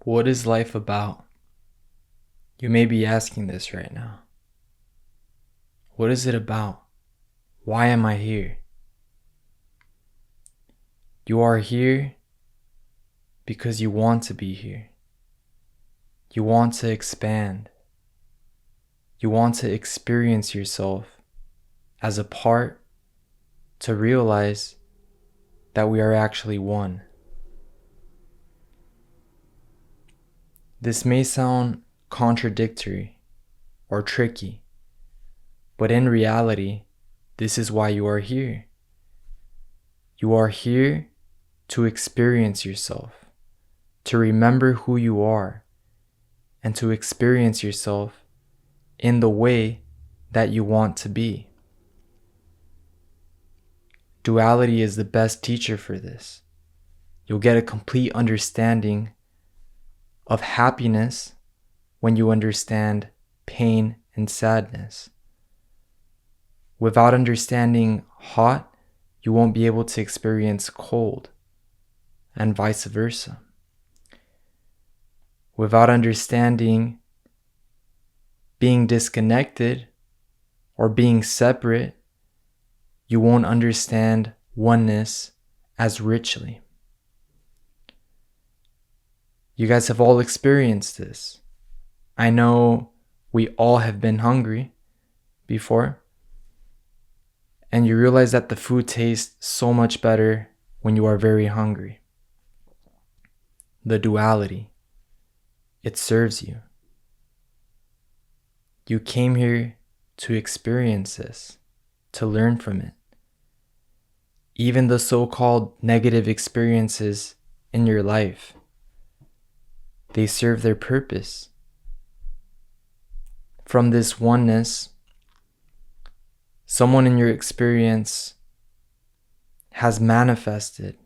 What is life about? You may be asking this right now. What is it about? Why am I here? You are here because you want to be here. You want to expand. You want to experience yourself as a part to realize that we are actually one. This may sound contradictory or tricky, but in reality, this is why you are here. You are here to experience yourself, to remember who you are, and to experience yourself in the way that you want to be. Duality is the best teacher for this. You'll get a complete understanding of happiness when you understand pain and sadness. Without understanding hot, you won't be able to experience cold, and vice versa. Without understanding being disconnected or being separate, you won't understand oneness as richly. You guys have all experienced this. I know we all have been hungry before, and you realize that the food tastes so much better when you are very hungry. The duality, it serves you. You came here to experience this, to learn from it. Even the so-called negative experiences in your life, they serve their purpose. From this oneness, someone in your experience has manifested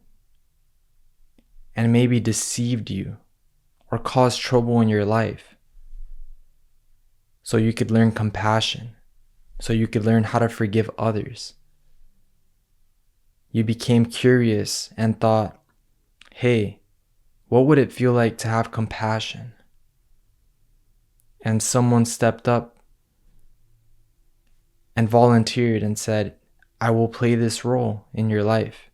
and maybe deceived you or caused trouble in your life, so you could learn compassion, so you could learn how to forgive others. You became curious and thought, hey, what would it feel like to have compassion? And someone stepped up and volunteered and said, I will play this role in your life.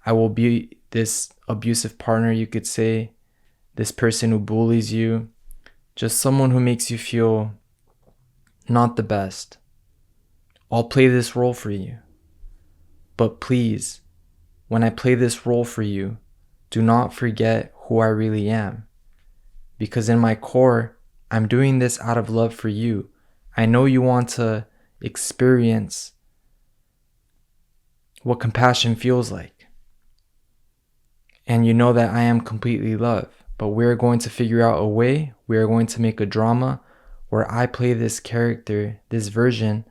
I will be this abusive partner, you could say, this person who bullies you, just someone who makes you feel not the best. I'll play this role for you. But please, when I play this role for you, do not forget who I really am. Because in my core, I'm doing this out of love for you. I know you want to experience what compassion feels like. And you know that I am completely love. But we're going to figure out a way, we are going to make a drama where I play this character, this version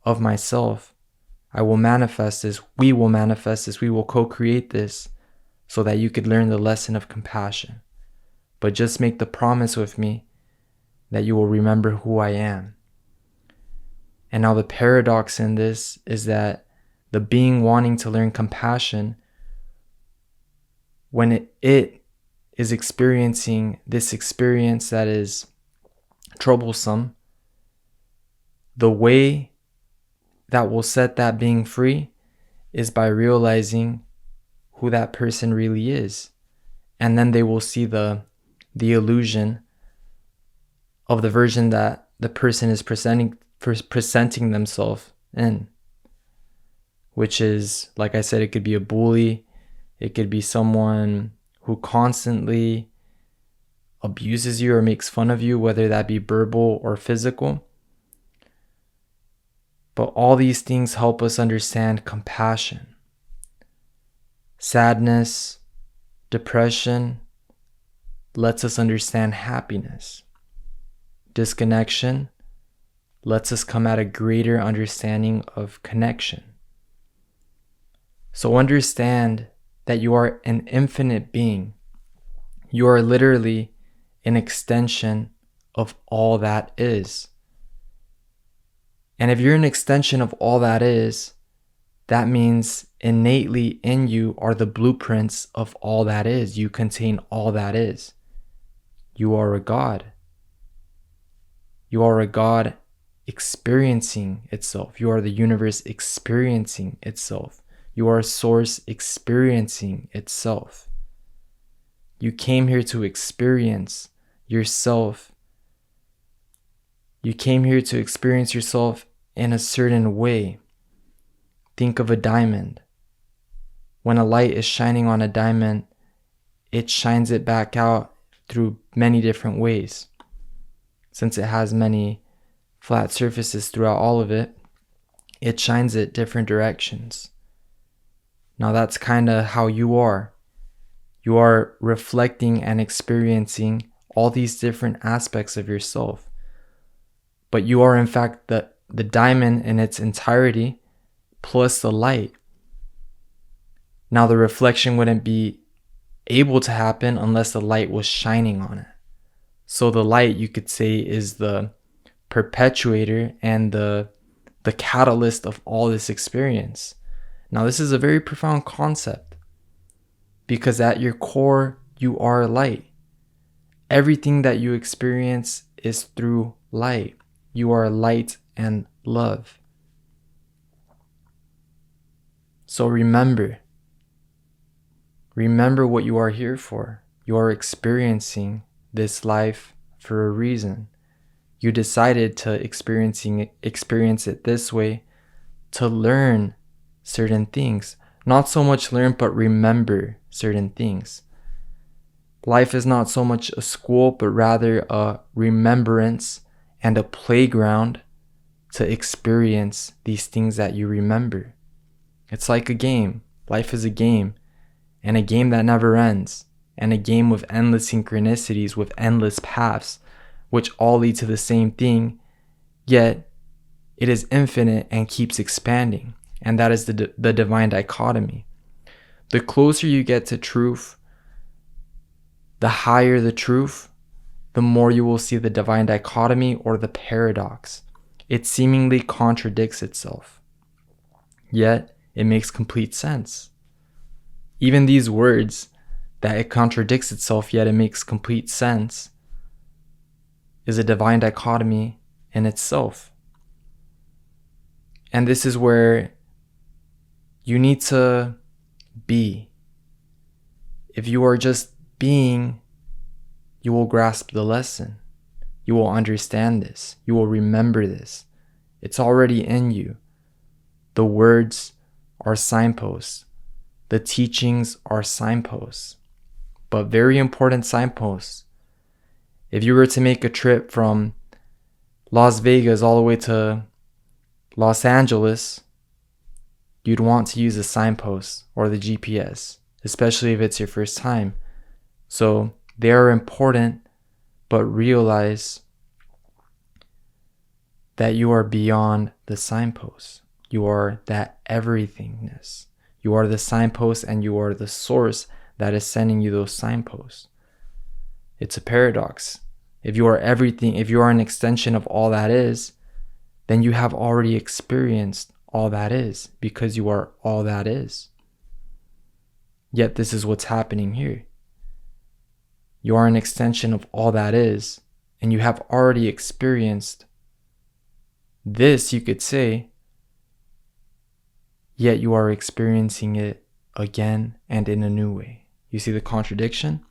of myself. I will manifest this, we will manifest this, we will co-create this so that you could learn the lesson of compassion. But just make the promise with me that you will remember who I am. And now the paradox in this is that the being wanting to learn compassion, when it is experiencing this experience that is troublesome, the way that will set that being free is by realizing who that person really is. And then they will see the illusion of the version that the person is presenting themselves in, which is, like I said, it could be a bully, it could be someone who constantly abuses you or makes fun of you, whether that be verbal or physical. But all these things help us understand compassion. Sadness, depression lets us understand happiness. Disconnection lets us come at a greater understanding of connection. So understand that you are an infinite being. You are literally an extension of all that is. And if you're an extension of all that is, that means innately in you are the blueprints of all that is. You contain all that is. You are a God. You are a God experiencing itself. You are the universe experiencing itself. You are a source experiencing itself. You came here to experience yourself. You came here to experience yourself in a certain way. Think of a diamond. When a light is shining on a diamond, it shines it back out through many different ways. Since it has many flat surfaces throughout all of it, it shines it different directions. Now that's kind of how you are. You are reflecting and experiencing all these different aspects of yourself. But you are in fact the diamond in its entirety plus the light. Now the reflection wouldn't be able to happen unless the light was shining on it. So the light, you could say, is the perpetuator and the catalyst of all this experience. Now this is a very profound concept because at your core, you are light. Everything that you experience is through light. You are light and love. So remember what you are here for. You are experiencing this life for a reason. You decided to experience it this way to learn certain things. Not so much learn, but remember certain things. Life is not so much a school, but rather a remembrance and a playground to experience these things that you remember. It's like a game. Life is a game, and a game that never ends, and a game with endless synchronicities, with endless paths, which all lead to the same thing, yet it is infinite and keeps expanding. And that is the divine dichotomy. The closer you get to truth, the higher the truth, the more you will see the divine dichotomy or the paradox. It seemingly contradicts itself, yet it makes complete sense. Even these words, that it contradicts itself yet it makes complete sense, is a divine dichotomy in itself. And this is where you need to be. If you are just being, you will grasp the lesson. You will understand this. You will remember this. It's already in you. The words are signposts. The teachings are signposts, but very important signposts. If you were to make a trip from Las Vegas all the way to Los Angeles, you'd want to use a signpost or the GPS, especially if it's your first time. So they are important, but realize that you are beyond the signpost. You are that everythingness. You are the signpost and you are the source that is sending you those signposts. It's a paradox. If you are everything, if you are an extension of all that is, then you have already experienced all that is because you are all that is. Yet this is what's happening here. You are an extension of all that is, and you have already experienced this, you could say, yet you are experiencing it again and in a new way. You see the contradiction?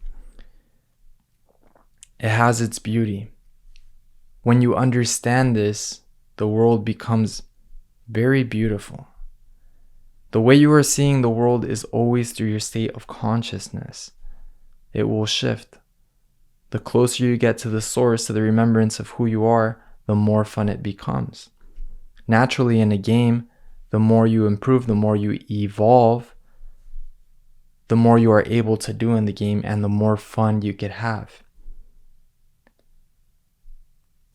It has its beauty. When you understand this, the world becomes very beautiful. The way you are seeing the world is always through your state of consciousness. It will shift. The closer you get to the source, to the remembrance of who you are, the more fun it becomes. Naturally, in a game, the more you improve, the more you evolve, the more you are able to do in the game and the more fun you could have.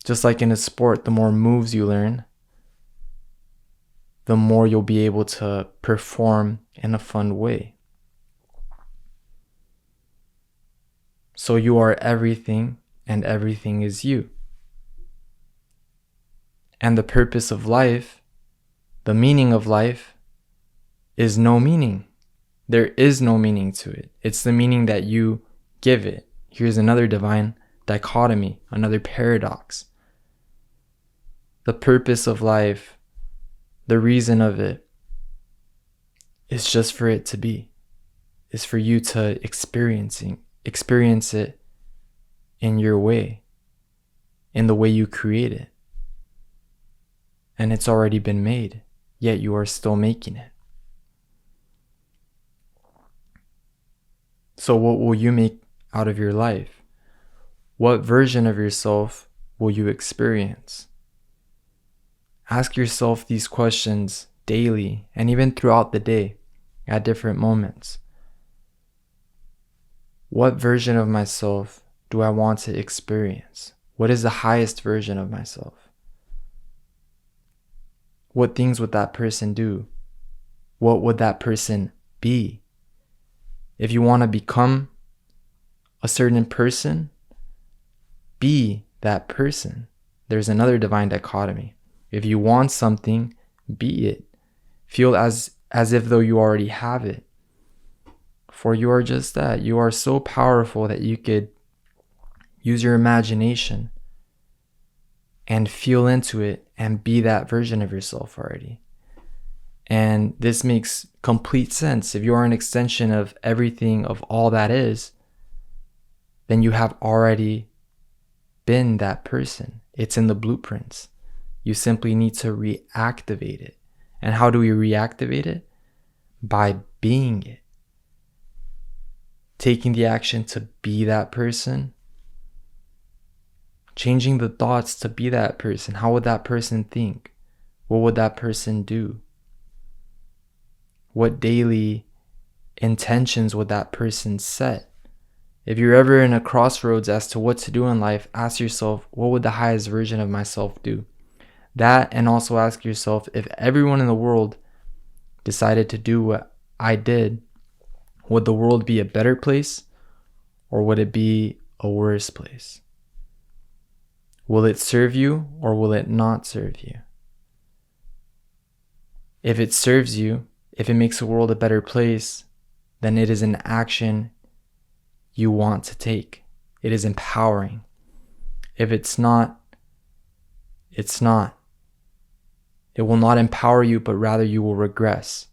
Just like in a sport, the more moves you learn, the more you'll be able to perform in a fun way. So you are everything and everything is you. And the purpose of life, the meaning of life, is no meaning. There is no meaning to it. It's the meaning that you give it. Here's another divine dichotomy, another paradox. The purpose of life, the reason of it, is just for it to be. Is for you to experience it in your way, in the way you create it. And it's already been made, yet you are still making it. So what will you make out of your life? What version of yourself will you experience? Ask yourself these questions daily and even throughout the day at different moments. What version of myself do I want to experience? What is the highest version of myself? What things would that person do? What would that person be? If you want to become a certain person, be that person. There's another divine dichotomy. If you want something, be it. Feel as if though you already have it. For you are just that. You are so powerful that you could use your imagination and feel into it and be that version of yourself already. And this makes complete sense. If you are an extension of everything, of all that is, then you have already been that person. It's in the blueprints. You simply need to reactivate it. And how do we reactivate it? By being it. Taking the action to be that person. Changing the thoughts to be that person. How would that person think? What would that person do? What daily intentions would that person set? If you're ever in a crossroads as to what to do in life, ask yourself, what would the highest version of myself do? That, and also ask yourself, if everyone in the world decided to do what I did, would the world be a better place or would it be a worse place? Will it serve you or will it not serve you? If it serves you, if it makes the world a better place, then it is an action you want to take. It is empowering. If it's not, it's not. It will not empower you, but rather you will regress.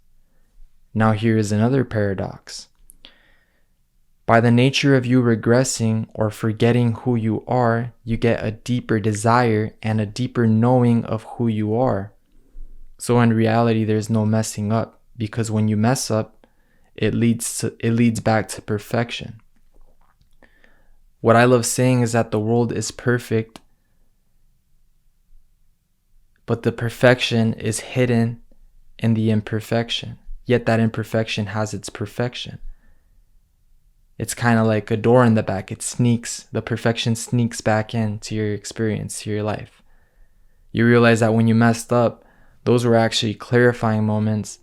Now here is another paradox. By the nature of you regressing or forgetting who you are, you get a deeper desire and a deeper knowing of who you are. So in reality, there's no messing up, because when you mess up, it leads back to perfection. What I love saying is that the world is perfect, but the perfection is hidden in the imperfection. Yet that imperfection has its perfection. It's kind of like a door in the back. The perfection sneaks back into your experience, to your life. You realize that when you messed up, those were actually clarifying moments,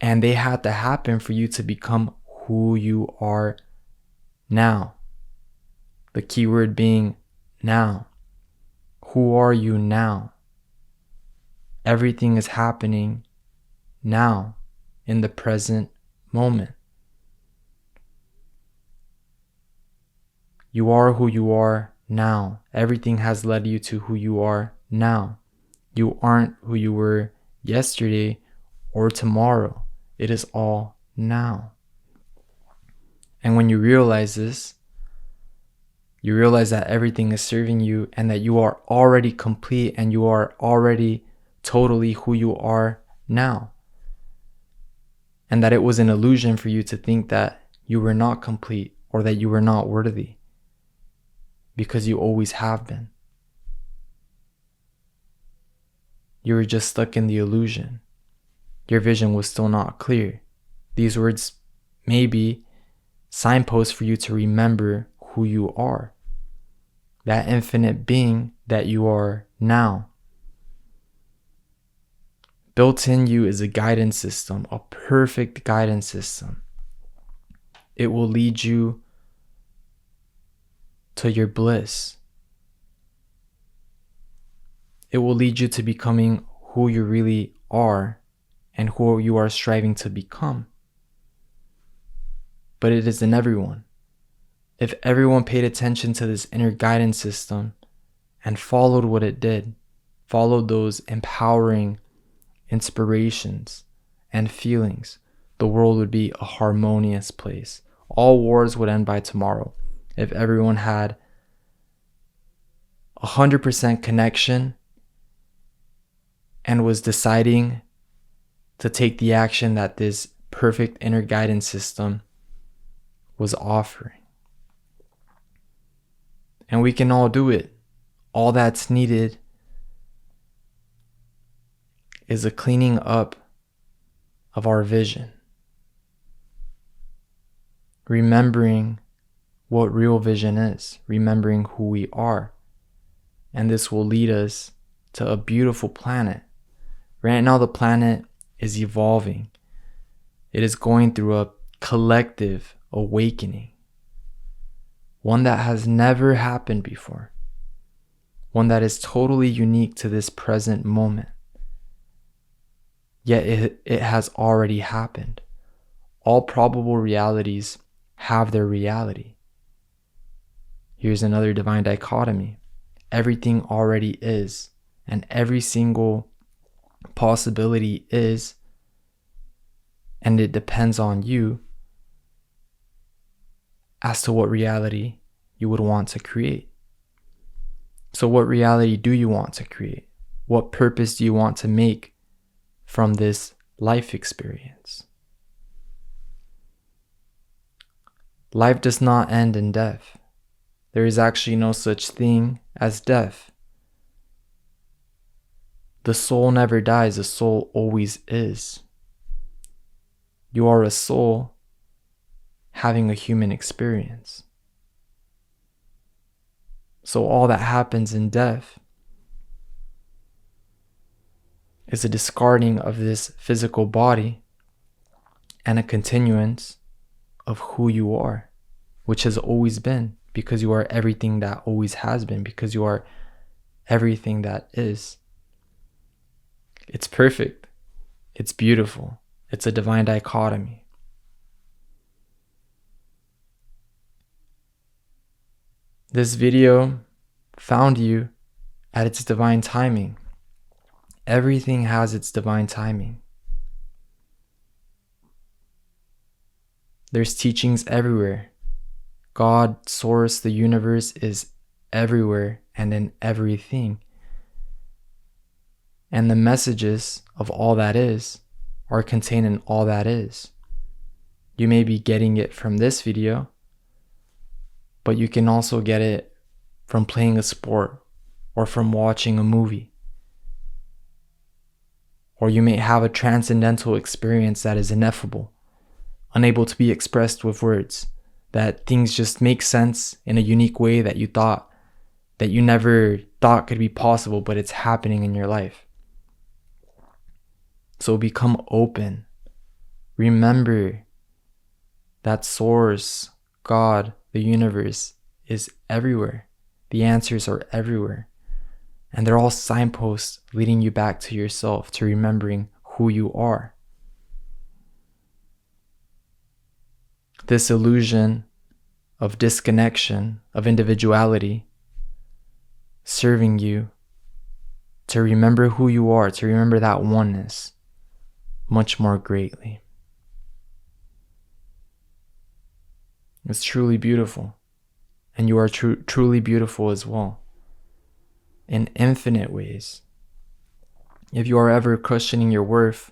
and they had to happen for you to become who you are now. The key word being now. Who are you now? Everything is happening now, in the present moment. You are who you are now. Everything has led you to who you are now. You aren't who you were yesterday or tomorrow. It is all now. And when you realize this, you realize that everything is serving you and that you are already complete and you are already totally who you are now. And that it was an illusion for you to think that you were not complete or that you were not worthy, because you always have been. You were just stuck in the illusion. Your vision was still not clear. These words may be signposts for you to remember who you are, that infinite being that you are now. Built in you is a guidance system, a perfect guidance system. It will lead you to your bliss. It will lead you to becoming who you really are and who you are striving to become. But it is in everyone. if everyone paid attention to this inner guidance system and followed what it did, followed those empowering inspirations and feelings, the world would be a harmonious place. All wars would end by tomorrow if everyone had 100% connection and was deciding to take the action that this perfect inner guidance system was offering. And we can all do it. All that's needed is a cleaning up of our vision. Remembering what real vision is, remembering who we are. And this will lead us to a beautiful planet. Right now, the planet is evolving. It is going through a collective awakening. One that has never happened before. One that is totally unique to this present moment. Yet it has already happened. All probable realities have their reality. Here's another divine dichotomy. Everything already is, and every single possibility is, and it depends on you as to what reality you would want to create. So what reality do you want to create? What purpose do you want to make from this life experience? Life does not end in death. There is actually no such thing as death. The soul never dies, the soul always is. You are a soul having a human experience. So all that happens in death is a discarding of this physical body and a continuance of who you are, which has always been, because you are everything that always has been, because you are everything that is. It's perfect. It's beautiful. It's a divine dichotomy. This video found you at its divine timing. Everything has its divine timing. There's teachings everywhere. God, Source, the universe is everywhere and in everything. And the messages of all that is are contained in all that is. You may be getting it from this video, but you can also get it from playing a sport or from watching a movie. Or you may have a transcendental experience that is ineffable, unable to be expressed with words, that things just make sense in a unique way that you never thought could be possible, but it's happening in your life. So become open. Remember that Source, God, the universe is everywhere. The answers are everywhere. And they're all signposts leading you back to yourself, to remembering who you are. This illusion of disconnection, of individuality, serving you to remember who you are, to remember that oneness much more greatly. It's truly beautiful. And you are truly beautiful as well, in infinite ways. If you are ever questioning your worth,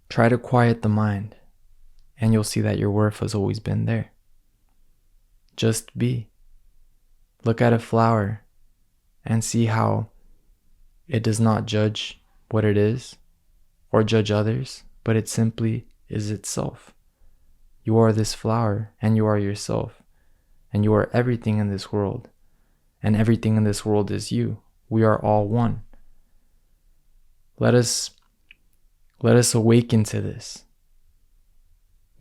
try to quiet the mind, and you'll see that your worth has always been there. Just be. Look at a flower and see how it does not judge what it is or judge others, but it simply is itself. You are this flower, and you are yourself, and you are everything in this world, and everything in this world is you. We are all one. Let us awaken to this,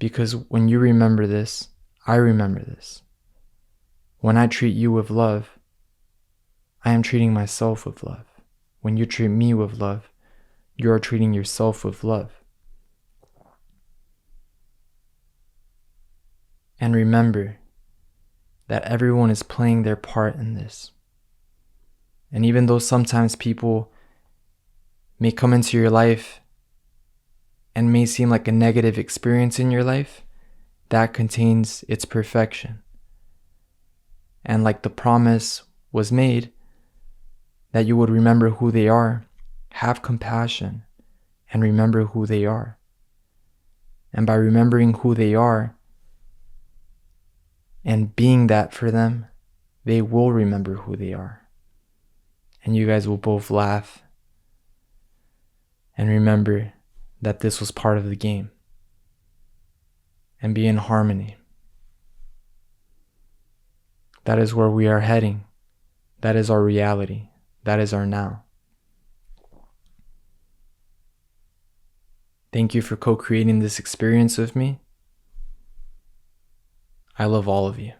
because when you remember this, I remember this. When I treat you with love, I am treating myself with love. When you treat me with love, you are treating yourself with love. And remember that everyone is playing their part in this. And even though sometimes people may come into your life and may seem like a negative experience in your life, that contains its perfection. And like the promise was made, that you would remember who they are, have compassion, and remember who they are. And by remembering who they are and being that for them, they will remember who they are. And you guys will both laugh and remember that this was part of the game. And be in harmony. That is where we are heading. That is our reality. That is our now. Thank you for co-creating this experience with me. I love all of you.